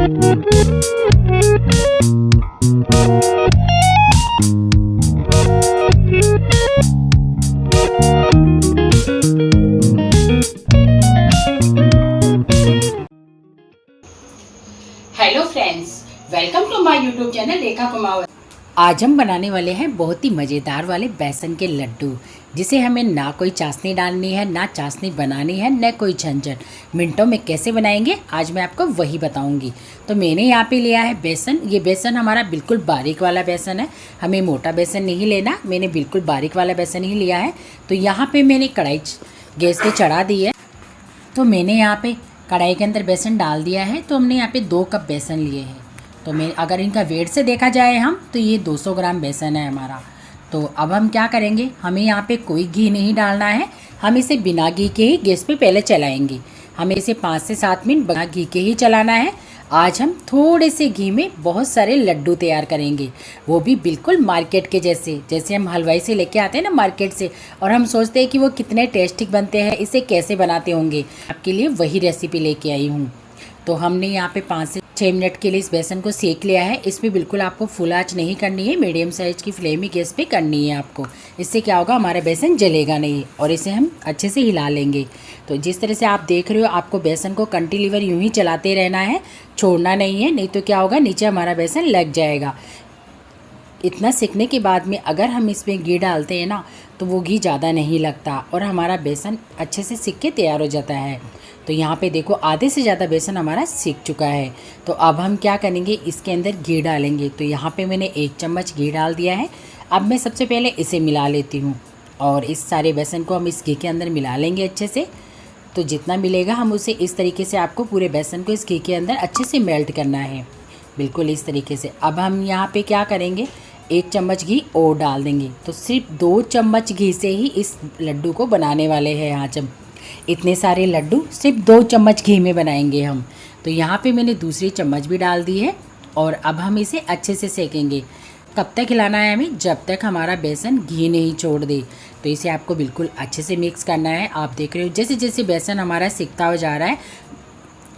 Hello friends, welcome to my YouTube channel Rekha Kumawat. आज हम बनाने वाले हैं बहुत ही मज़ेदार वाले बेसन के लड्डू, जिसे हमें ना कोई चाशनी डालनी है, ना चाशनी बनानी है, न कोई झंझट। मिनटों में कैसे बनाएंगे आज मैं आपको वही बताऊंगी। तो मैंने यहाँ पे लिया है बेसन। ये बेसन हमारा बिल्कुल बारीक वाला बेसन है, हमें मोटा बेसन नहीं लेना। मैंने बिल्कुल बारीक वाला बेसन ही लिया है। तो यहाँ पे मैंने कढ़ाई गैस पे चढ़ा दी है। तो मैंने यहाँ पे कढ़ाई के अंदर बेसन डाल दिया है। तो हमने यहाँ पे 2 कप बेसन लिए हैं। तो मैं अगर इनका वेट से देखा जाए हम तो ये 200 ग्राम बेसन है हमारा। तो अब हम क्या करेंगे, हमें यहाँ पे कोई घी नहीं डालना है। हम इसे बिना घी के ही गैस पे पहले चलाएंगे। हमें इसे 5 से 7 मिनट बिना घी के ही चलाना है। आज हम थोड़े से घी में बहुत सारे लड्डू तैयार करेंगे, वो भी बिल्कुल मार्केट के जैसे। जैसे हम हलवाई से लेके आते हैं ना मार्केट से, और हम सोचते हैं कि वो कितने टेस्टी बनते हैं, इसे कैसे बनाते होंगे। आपके लिए वही रेसिपी लेके आई हूँ। तो हमने यहाँ पे 5 से 6 मिनट के लिए इस बेसन को सेक लिया है। इसमें बिल्कुल आपको फुल आंच नहीं करनी है, मीडियम साइज़ की फ्लेम ही गैस पे करनी है आपको। इससे क्या होगा, हमारा बेसन जलेगा नहीं और इसे हम अच्छे से हिला लेंगे। तो जिस तरह से आप देख रहे हो, आपको बेसन को कंटिन्यूअस यूँ ही चलाते रहना है, छोड़ना नहीं है, नहीं तो क्या होगा, नीचे हमारा बेसन लग जाएगा। इतना सीखने के बाद में अगर हम इसमें घी डालते हैं ना, तो वो घी ज़्यादा नहीं लगता और हमारा बेसन अच्छे से सीख के तैयार हो जाता है। तो यहाँ पे देखो, आधे से ज़्यादा बेसन हमारा सीख चुका है। तो अब हम क्या करेंगे, इसके अंदर घी डालेंगे। तो यहाँ पे मैंने 1 चम्मच घी डाल दिया है। अब मैं सबसे पहले इसे मिला लेती हूँ और इस सारे बेसन को हम इस घी के अंदर मिला लेंगे अच्छे से। तो जितना मिलेगा हम उसे इस तरीके से, आपको पूरे बेसन को इस घी के अंदर अच्छे से मेल्ट करना है, बिल्कुल इस तरीके से। अब हम यहाँ पे क्या करेंगे, 1 चम्मच घी और डाल देंगे। तो सिर्फ 2 चम्मच घी से ही इस लड्डू को बनाने वाले हैं आज हम। इतने सारे लड्डू सिर्फ 2 चम्मच घी में बनाएंगे हम। तो यहाँ पे मैंने दूसरी चम्मच भी डाल दी है और अब हम इसे अच्छे से सेकेंगे। कब तक हिलाना है हमें, जब तक हमारा बेसन घी नहीं छोड़ दे। तो इसे आपको बिल्कुल अच्छे से मिक्स करना है। आप देख रहे हो, जैसे जैसे बेसन हमारा सिकता हुआ जा रहा है,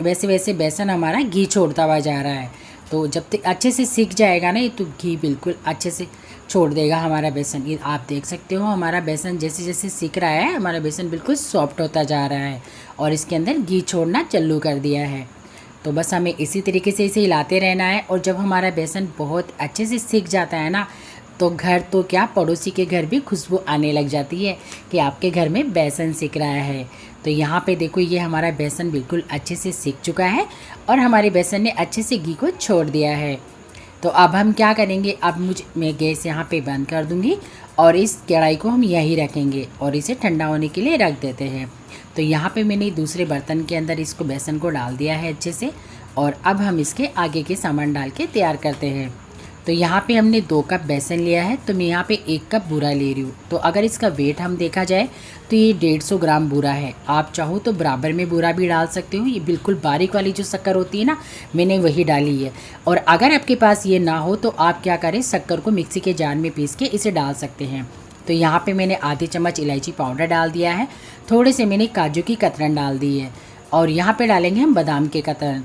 वैसे वैसे बेसन हमारा घी छोड़ता हुआ जा रहा है। तो जब तक अच्छे से सीख जाएगा ना, ये तो घी बिल्कुल अच्छे से छोड़ देगा हमारा बेसन। ये आप देख सकते हो, हमारा बेसन जैसे जैसे सीख रहा है, हमारा बेसन बिल्कुल सॉफ्ट होता जा रहा है और इसके अंदर घी छोड़ना चालू कर दिया है। तो बस हमें इसी तरीके से इसे हिलाते रहना है। और जब हमारा बेसन बहुत अच्छे से सीख जाता है ना, तो घर तो क्या, पड़ोसी के घर भी खुशबू आने लग जाती है कि आपके घर में बेसन सीख रहा है। तो यहाँ पे देखो, ये हमारा बेसन बिल्कुल अच्छे से सीख चुका है और हमारे बेसन ने अच्छे से घी को छोड़ दिया है। तो अब हम क्या करेंगे, अब मैं गैस यहाँ पे बंद कर दूँगी और इस कढ़ाई को हम यहीं रखेंगे और इसे ठंडा होने के लिए रख देते हैं। तो यहाँ पे मैंने दूसरे बर्तन के अंदर इसको बेसन को डाल दिया है अच्छे से, और अब हम इसके आगे के सामान डाल के तैयार करते हैं। तो यहाँ पे हमने 2 कप बेसन लिया है, तो मैं यहाँ पे 1 कप बूरा ले रही हूँ। तो अगर इसका वेट हम देखा जाए तो ये 150 ग्राम बूरा है। आप चाहो तो बराबर में बूरा भी डाल सकते हो। ये बिल्कुल बारीक वाली जो शक्कर होती है ना, मैंने वही डाली है। और अगर आपके पास ये ना हो तो आप क्या करें, शक्कर को मिक्सी के जार में पीस के इसे डाल सकते हैं। तो यहाँ पे मैंने आधी चम्मच इलायची पाउडर डाल दिया है, थोड़े से मैंने काजू की कतरन डाल दी है, और यहाँ पे डालेंगे हम बादाम के कतरन।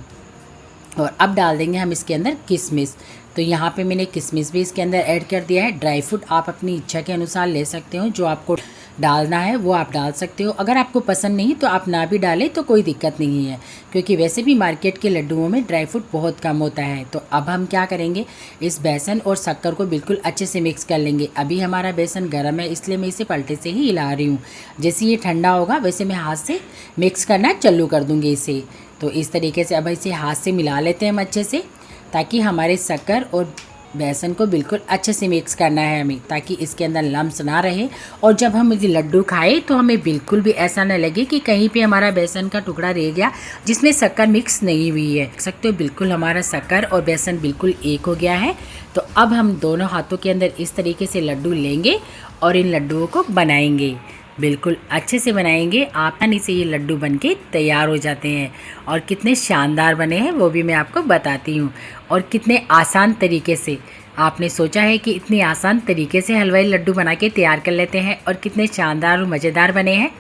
और अब डाल देंगे हम इसके अंदर किशमिश। तो यहाँ पे मैंने किशमिश भी इसके अंदर ऐड कर दिया है। ड्राई फ्रूट आप अपनी इच्छा के अनुसार ले सकते हो, जो आपको डालना है वो आप डाल सकते हो। अगर आपको पसंद नहीं तो आप ना भी डालें तो कोई दिक्कत नहीं है, क्योंकि वैसे भी मार्केट के लड्डुओं में ड्राई फ्रूट बहुत कम होता है। तो अब हम क्या करेंगे, इस बेसन और शक्कर को बिल्कुल अच्छे से मिक्स कर लेंगे। अभी हमारा बेसन गर्म है, इसलिए मैं इसे पलटे से ही हिला रही हूँ। जैसे ये ठंडा होगा वैसे मैं हाथ से मिक्स करना चालू कर दूँगी इसे। तो इस तरीके से अब इसे हाथ से मिला लेते हैं हम अच्छे से, ताकि हमारे शक्कर और बेसन को बिल्कुल अच्छे से मिक्स करना है हमें, ताकि इसके अंदर लम्स ना रहे। और जब हम ये लड्डू खाएं तो हमें बिल्कुल भी ऐसा न लगे कि कहीं पे हमारा बेसन का टुकड़ा रह गया जिसमें शक्कर मिक्स नहीं हुई है। देख सकते हो, बिल्कुल हमारा शक्कर और बेसन बिल्कुल एक हो गया है। तो अब हम दोनों हाथों के अंदर इस तरीके से लड्डू लेंगे और इन लड्डुओं को बनाएंगे, बिल्कुल अच्छे से बनाएंगे। आसानी से ये लड्डू बनके तैयार हो जाते हैं, और कितने शानदार बने हैं वो भी मैं आपको बताती हूँ। और कितने आसान तरीके से, आपने सोचा है कि इतनी आसान तरीके से हलवाई लड्डू बना के तैयार कर लेते हैं, और कितने शानदार और मज़ेदार बने हैं।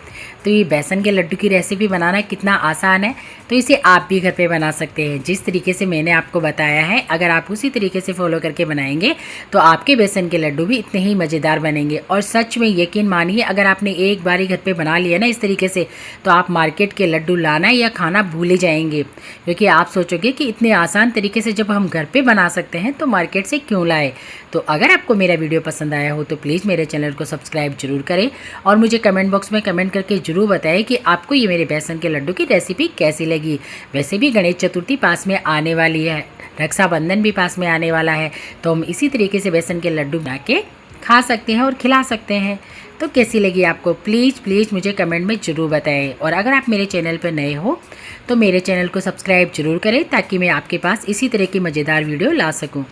तो ये बेसन के लड्डू की रेसिपी बनाना कितना आसान है, तो इसे आप भी घर पे बना सकते हैं। जिस तरीके से मैंने आपको बताया है, अगर आप उसी तरीके से फॉलो करके बनाएंगे तो आपके बेसन के लड्डू भी इतने ही मज़ेदार बनेंगे। और सच में यकीन मानिए, अगर आपने एक बार ही घर पे बना लिया ना इस तरीके से, तो आप मार्केट के लड्डू लाना या खाना भूल ही जाएंगे, क्योंकि आप सोचोगे कि इतने आसान तरीके से जब हम घर पे बना सकते हैं तो मार्केट से क्यों लाए। तो अगर आपको मेरा वीडियो पसंद आया हो तो प्लीज़ मेरे चैनल को सब्सक्राइब जरूर करें और मुझे कमेंट बॉक्स में कमेंट करके ज़रूर बताएं कि आपको ये मेरे बेसन के लड्डू की रेसिपी कैसी लगी। वैसे भी गणेश चतुर्थी पास में आने वाली है, रक्षाबंधन भी पास में आने वाला है, तो हम इसी तरीके से बेसन के लड्डू बना के खा सकते हैं और खिला सकते हैं। तो कैसी लगी आपको, प्लीज़ मुझे कमेंट में ज़रूर बताएं। और अगर आप मेरे चैनल पर नए हो तो मेरे चैनल को सब्सक्राइब जरूर करें, ताकि मैं आपके पास इसी तरह की मज़ेदार वीडियो ला सकूं।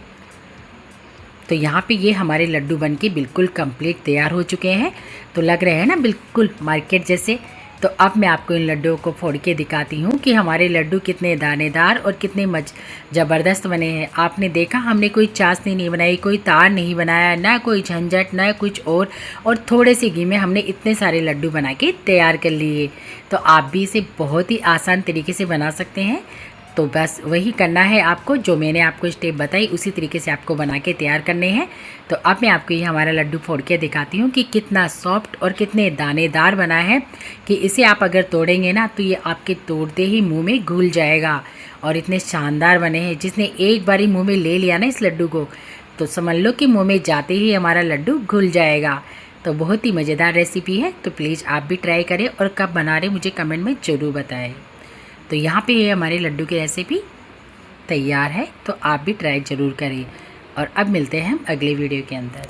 तो यहाँ पे ये हमारे लड्डू बनके बिल्कुल कंप्लीट तैयार हो चुके हैं। तो लग रहे हैं ना बिल्कुल मार्केट जैसे। तो अब मैं आपको इन लड्डुओं को फोड़ के दिखाती हूँ कि हमारे लड्डू कितने दानेदार और कितने ज़बरदस्त बने हैं। आपने देखा, हमने कोई चाशनी नहीं बनाई, कोई तार नहीं बनाया, ना कोई झंझट, ना कुछ और थोड़े से घी में हमने इतने सारे लड्डू बना के तैयार कर लिए। तो आप भी इसे बहुत ही आसान तरीके से बना सकते हैं। तो बस वही करना है आपको, जो मैंने आपको स्टेप बताई उसी तरीके से आपको बना के तैयार करने हैं। तो अब मैं आपको ये हमारा लड्डू फोड़ के दिखाती हूँ कि कितना सॉफ्ट और कितने दानेदार बना है, कि इसे आप अगर तोड़ेंगे ना तो ये आपके तोड़ते ही मुंह में घुल जाएगा। और इतने शानदार बने हैं, जिसने एक बारी मुंह में ले लिया ना इस लड्डू को, तो समझ लो कि मुँह में जाते ही हमारा लड्डू घुल जाएगा। तो बहुत ही मज़ेदार रेसिपी है। तो प्लीज़ आप भी ट्राई करें और कब बना रहे मुझे कमेंट में ज़रूर बताएं। तो यहाँ पे ये हमारे लड्डू की रेसिपी तैयार है, तो आप भी ट्राई ज़रूर करें। और अब मिलते हैं हम अगले वीडियो के अंदर।